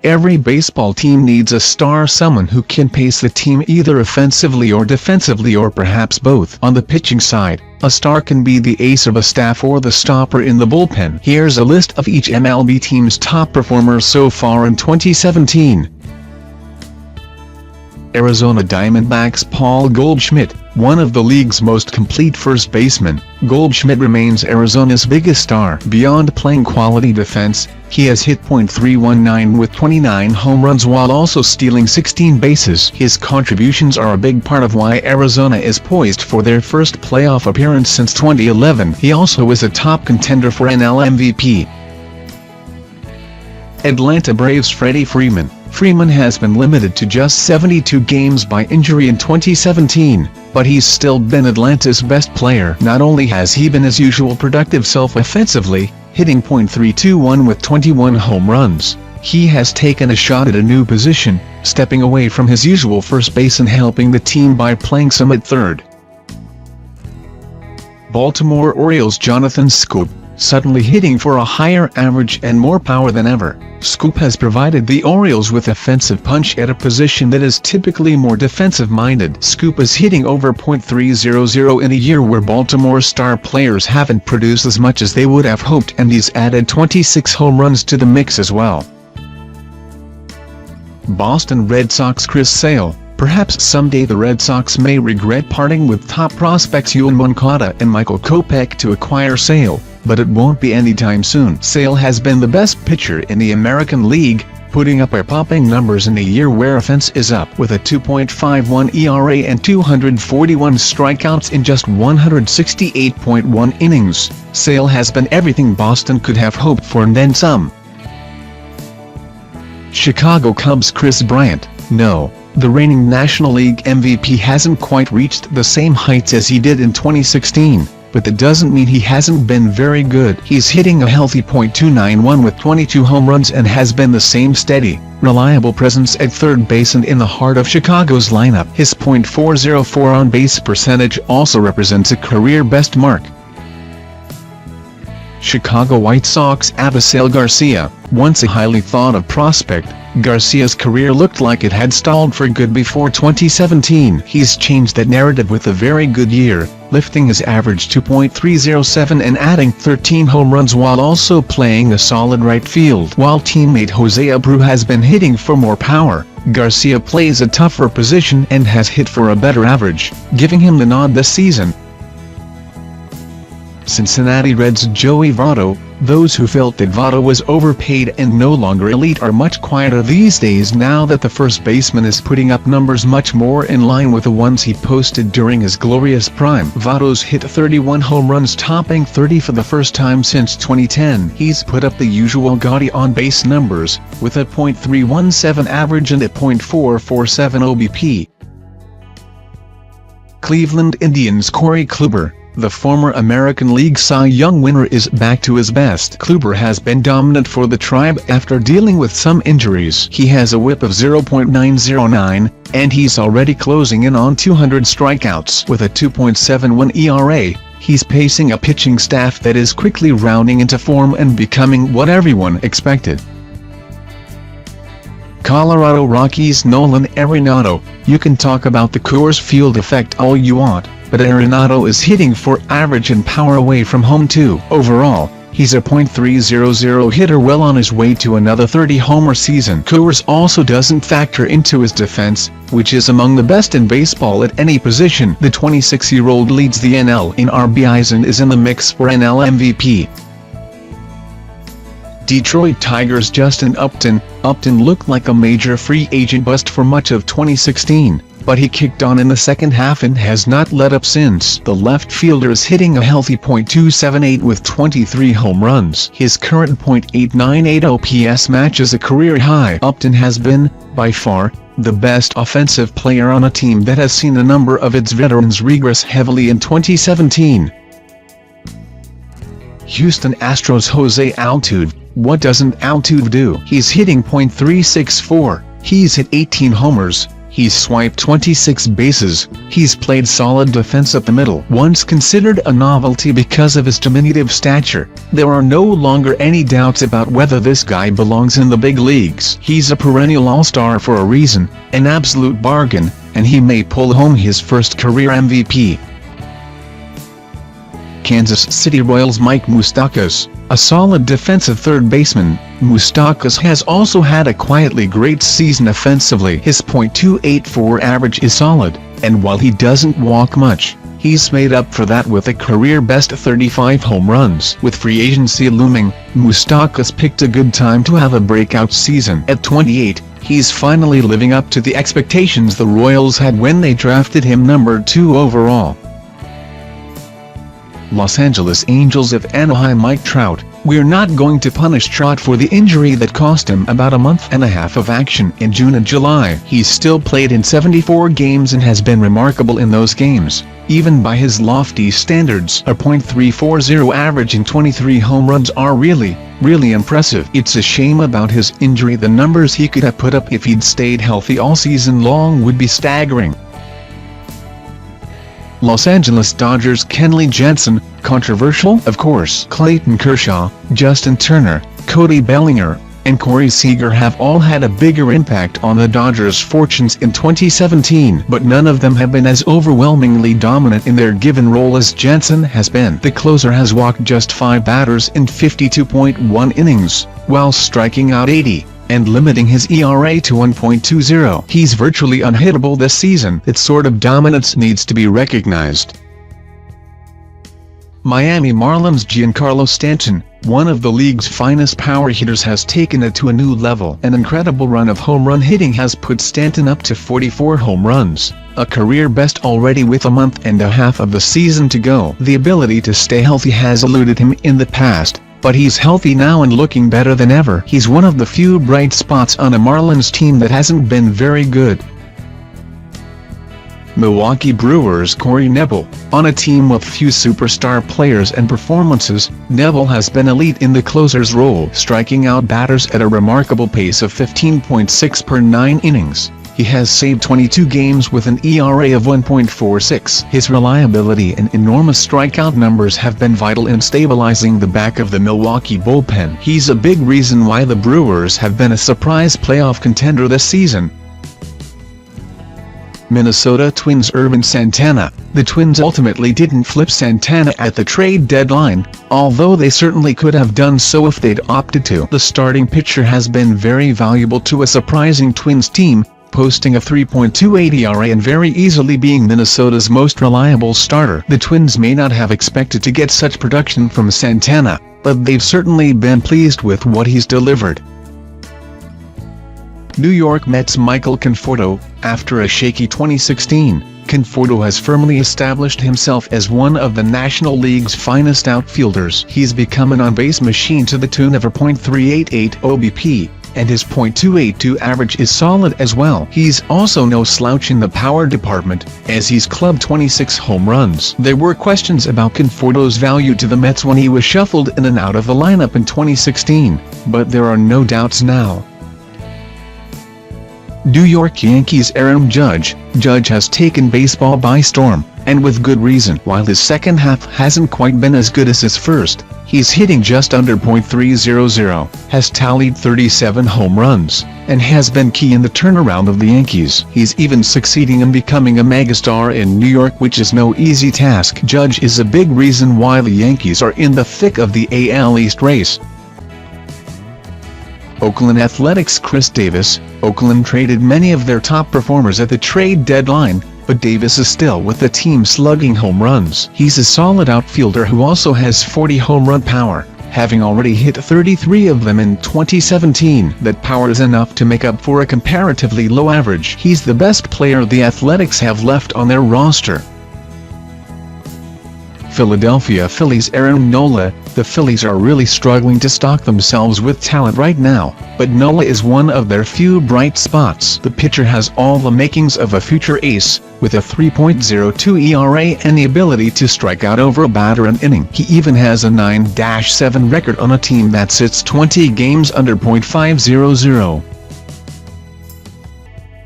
Every baseball team needs a star, someone who can pace the team either offensively or defensively, or perhaps both. On the pitching side, a star can be the ace of a staff or the stopper in the bullpen. Here's a list of each MLB team's top performers so far in 2017. Arizona Diamondbacks Paul Goldschmidt, one of the league's most complete first basemen, Goldschmidt remains Arizona's biggest star. Beyond playing quality defense, he has hit .319 with 29 home runs while also stealing 16 bases. His contributions are a big part of why Arizona is poised for their first playoff appearance since 2011. He also is a top contender for NL MVP. Atlanta Braves Freddie Freeman. Freeman has been limited to just 72 games by injury in 2017, but he's still been Atlanta's best player. Not only has he been his usual productive self offensively, hitting .321 with 21 home runs, he has taken a shot at a new position, stepping away from his usual first base and helping the team by playing some at third. Baltimore Orioles Jonathan Schoop, suddenly hitting for a higher average and more power than ever. Schoop has provided the Orioles with offensive punch at a position that is typically more defensive-minded. Schoop is hitting over .300 in a year where Baltimore's star players haven't produced as much as they would have hoped, and he's added 26 home runs to the mix as well. Boston Red Sox Chris Sale. Perhaps someday the Red Sox may regret parting with top prospects Yoan Moncada and Michael Kopech to acquire Sale, but it won't be anytime soon. Sale has been the best pitcher in the American League, putting up eye-popping numbers in a year where offense is up. With a 2.51 ERA and 241 strikeouts in just 168.1 innings, Sale has been everything Boston could have hoped for and then some. Chicago Cubs Kris Bryant. No, the reigning National League MVP hasn't quite reached the same heights as he did in 2016. But that doesn't mean he hasn't been very good. He's hitting a healthy .291 with 22 home runs and has been the same steady, reliable presence at third base and in the heart of Chicago's lineup. His .404 on-base percentage also represents a career best mark. Chicago White Sox Avisail Garcia. Once a highly thought-of prospect, Garcia's career looked like it had stalled for good before 2017. He's changed that narrative with a very good year, lifting his average to .307 and adding 13 home runs while also playing a solid right field. While teammate Jose Abreu has been hitting for more power, Garcia plays a tougher position and has hit for a better average, giving him the nod this season. Cincinnati Reds Joey Votto. Those who felt that Votto was overpaid and no longer elite are much quieter these days now that the first baseman is putting up numbers much more in line with the ones he posted during his glorious prime. Votto's hit 31 home runs, topping 30 for the first time since 2010. He's put up the usual gaudy on-base numbers, with a .317 average and a .447 OBP. Cleveland Indians Corey Kluber. The former American League Cy Young winner is back to his best. Kluber has been dominant for the Tribe after dealing with some injuries. He has a whip of .909, and he's already closing in on 200 strikeouts. With a 2.71 ERA, he's pacing a pitching staff that is quickly rounding into form and becoming what everyone expected. Colorado Rockies Nolan Arenado. You can talk about the Coors Field effect all you want, but Arenado is hitting for average and power away from home too. Overall, he's a .300 hitter well on his way to another 30-homer season. Coors also doesn't factor into his defense, which is among the best in baseball at any position. The 26-year-old leads the NL in RBIs and is in the mix for NL MVP. Detroit Tigers Justin Upton. Upton looked like a major free agent bust for much of 2016, but he kicked on in the second half and has not let up since. The left fielder is hitting a healthy .278 with 23 home runs. His current .898 OPS matches a career high. Upton has been, by far, the best offensive player on a team that has seen a number of its veterans regress heavily in 2017. Houston Astros Jose Altuve. What doesn't Altuve do? He's hitting .364, he's hit 18 homers, he's swiped 26 bases, he's played solid defense up the middle. Once considered a novelty because of his diminutive stature, there are no longer any doubts about whether this guy belongs in the big leagues. He's a perennial all-star for a reason, an absolute bargain, and he may pull home his first career MVP. Kansas City Royals Mike Moustakas, a solid defensive third baseman, Moustakas has also had a quietly great season offensively. His .284 average is solid, and while he doesn't walk much, he's made up for that with a career-best 35 home runs. With free agency looming, Moustakas picked a good time to have a breakout season. At 28, he's finally living up to the expectations the Royals had when they drafted him number 2 overall. Los Angeles Angels of Anaheim Mike Trout. We're not going to punish Trout for the injury that cost him about a month and a half of action in June and July. He's still played in 74 games and has been remarkable in those games, even by his lofty standards. A .340 average and 23 home runs are really impressive. It's a shame about his injury. The numbers he could have put up if he'd stayed healthy all season long would be staggering. Los Angeles Dodgers Kenley Jansen, controversial of course. Clayton Kershaw, Justin Turner, Cody Bellinger, and Corey Seager have all had a bigger impact on the Dodgers' fortunes in 2017, but none of them have been as overwhelmingly dominant in their given role as Jansen has been. The closer has walked just 5 batters in 52.1 innings, while striking out 80. And limiting his ERA to 1.20. He's virtually unhittable this season. That sort of dominance needs to be recognized. Miami Marlins Giancarlo Stanton, one of the league's finest power hitters, has taken it to a new level. An incredible run of home run hitting has put Stanton up to 44 home runs, a career best already with a month and a half of the season to go. The ability to stay healthy has eluded him in the past, but he's healthy now and looking better than ever. He's one of the few bright spots on a Marlins team that hasn't been very good. Milwaukee Brewers Corey Knebel. On a team with few superstar players and performances, Knebel has been elite in the closer's role, striking out batters at a remarkable pace of 15.6 per 9 innings. He has saved 22 games with an ERA of 1.46. His reliability and enormous strikeout numbers have been vital in stabilizing the back of the Milwaukee bullpen. He's a big reason why the Brewers have been a surprise playoff contender this season. Minnesota Twins Ervin Santana. The Twins ultimately didn't flip Santana at the trade deadline, although they certainly could have done so if they'd opted to. The starting pitcher has been very valuable to a surprising Twins team, posting a 3.28 ERA and very easily being Minnesota's most reliable starter. The Twins may not have expected to get such production from Santana, but they've certainly been pleased with what he's delivered. New York Mets Michael Conforto. After a shaky 2016, Conforto has firmly established himself as one of the National League's finest outfielders. He's become an on-base machine to the tune of a .388 OBP, and his .282 average is solid as well. He's also no slouch in the power department, as he's clubbed 26 home runs. There were questions about Conforto's value to the Mets when he was shuffled in and out of the lineup in 2016, but there are no doubts now. New York Yankees Aaron Judge. Judge has taken baseball by storm, and with good reason. While his second half hasn't quite been as good as his first, he's hitting just under .300, has tallied 37 home runs, and has been key in the turnaround of the Yankees. He's even succeeding in becoming a megastar in New York, which is no easy task. Judge is a big reason why the Yankees are in the thick of the AL East race. Oakland Athletics Chris Davis. Oakland traded many of their top performers at the trade deadline, but Davis is still with the team slugging home runs. He's a solid outfielder who also has 40 home run power, having already hit 33 of them in 2017. That power is enough to make up for a comparatively low average. He's the best player the Athletics have left on their roster. Philadelphia Phillies Aaron Nola. The Phillies are really struggling to stock themselves with talent right now, but Nola is one of their few bright spots. The pitcher has all the makings of a future ace, with a 3.02 ERA and the ability to strike out over a batter an inning. He even has a 9-7 record on a team that sits 20 games under .500.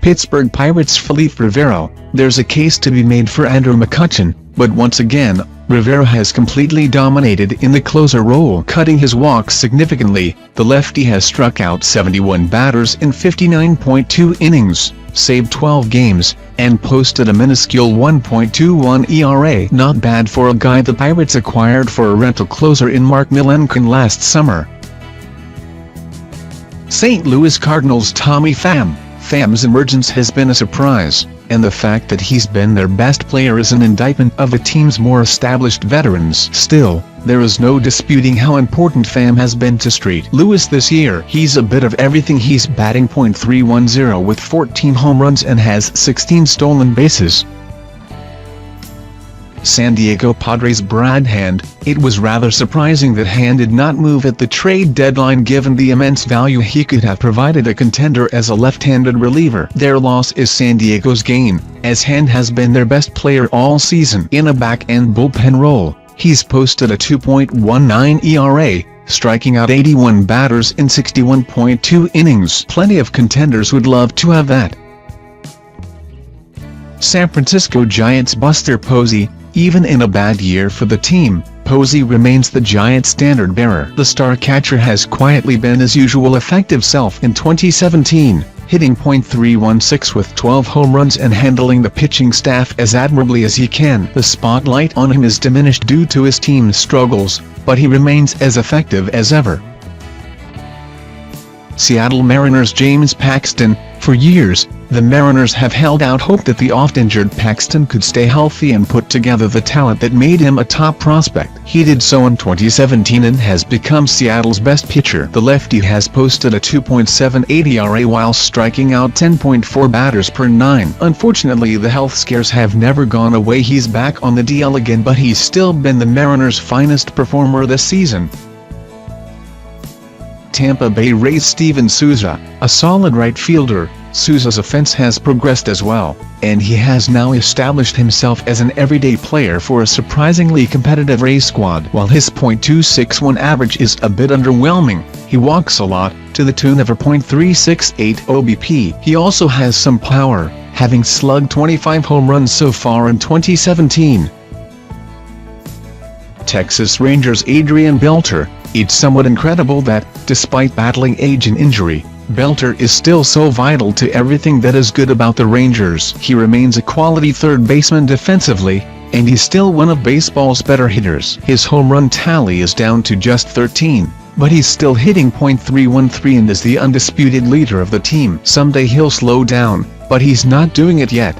Pittsburgh Pirates Phillippe Rivera. There's a case to be made for Andrew McCutchen, but once again, Rivera has completely dominated in the closer role, cutting his walks significantly. The lefty has struck out 71 batters in 59.2 innings, saved 12 games, and posted a minuscule 1.21 ERA. Not bad for a guy the Pirates acquired for a rental closer in Mark Melancon last summer. St. Louis Cardinals Tommy Pham. Pham's emergence has been a surprise, and the fact that he's been their best player is an indictment of the team's more established veterans. Still, there is no disputing how important Pham has been to St. Louis this year. He's a bit of everything. He's batting .310 with 14 home runs and has 16 stolen bases. San Diego Padres Brad Hand. It was rather surprising that Hand did not move at the trade deadline given the immense value he could have provided a contender as a left-handed reliever. Their loss is San Diego's gain, as Hand has been their best player all season. In a back-end bullpen role, he's posted a 2.19 ERA, striking out 81 batters in 61.2 innings. Plenty of contenders would love to have that. San Francisco Giants Buster Posey. Even in a bad year for the team, Posey remains the Giants' standard-bearer. The star catcher has quietly been his usual effective self in 2017, hitting .316 with 12 home runs and handling the pitching staff as admirably as he can. The spotlight on him is diminished due to his team's struggles, but he remains as effective as ever. Seattle Mariners James Paxton. For years, the Mariners have held out hope that the oft-injured Paxton could stay healthy and put together the talent that made him a top prospect. He did so in 2017 and has become Seattle's best pitcher. The lefty has posted a 2.78 ERA while striking out 10.4 batters per 9. Unfortunately, the health scares have never gone away. He's back on the DL again, but he's still been the Mariners' finest performer this season. Tampa Bay Rays Steven Souza. A solid right fielder, Souza's offense has progressed as well, and he has now established himself as an everyday player for a surprisingly competitive Rays squad. While his .261 average is a bit underwhelming, he walks a lot, to the tune of a .368 OBP. He also has some power, having slugged 25 home runs so far in 2017. Texas Rangers Adrian Beltre. It's somewhat incredible that, despite battling age and injury, Beltre is still so vital to everything that is good about the Rangers. He remains a quality third baseman defensively, and he's still one of baseball's better hitters. His home run tally is down to just 13, but he's still hitting .313 and is the undisputed leader of the team. Someday he'll slow down, but he's not doing it yet.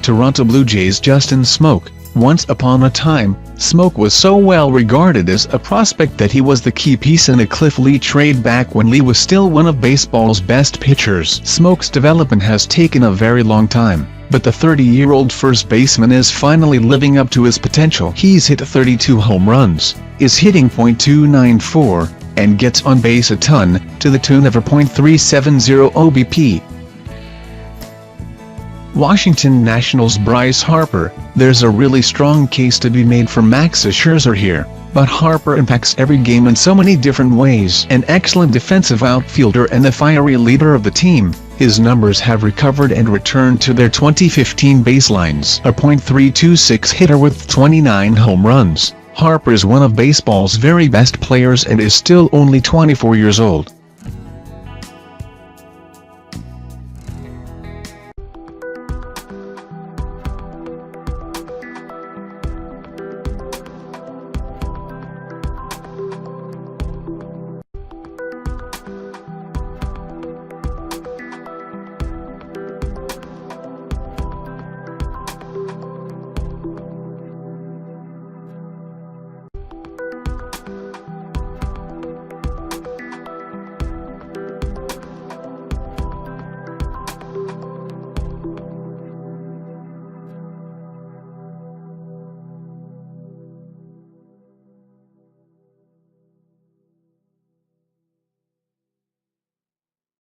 Toronto Blue Jays Justin Smoak. Once upon a time, Smoak was so well regarded as a prospect that he was the key piece in a Cliff Lee trade back when Lee was still one of baseball's best pitchers. Smoak's development has taken a very long time, but the 30-year-old first baseman is finally living up to his potential. He's hit 32 home runs, is hitting .294, and gets on base a ton, to the tune of a .370 OBP. Washington Nationals Bryce Harper. There's a really strong case to be made for Max Scherzer here, but Harper impacts every game in so many different ways. An excellent defensive outfielder and the fiery leader of the team, his numbers have recovered and returned to their 2015 baselines. A .326 hitter with 29 home runs, Harper is one of baseball's very best players and is still only 24 years old.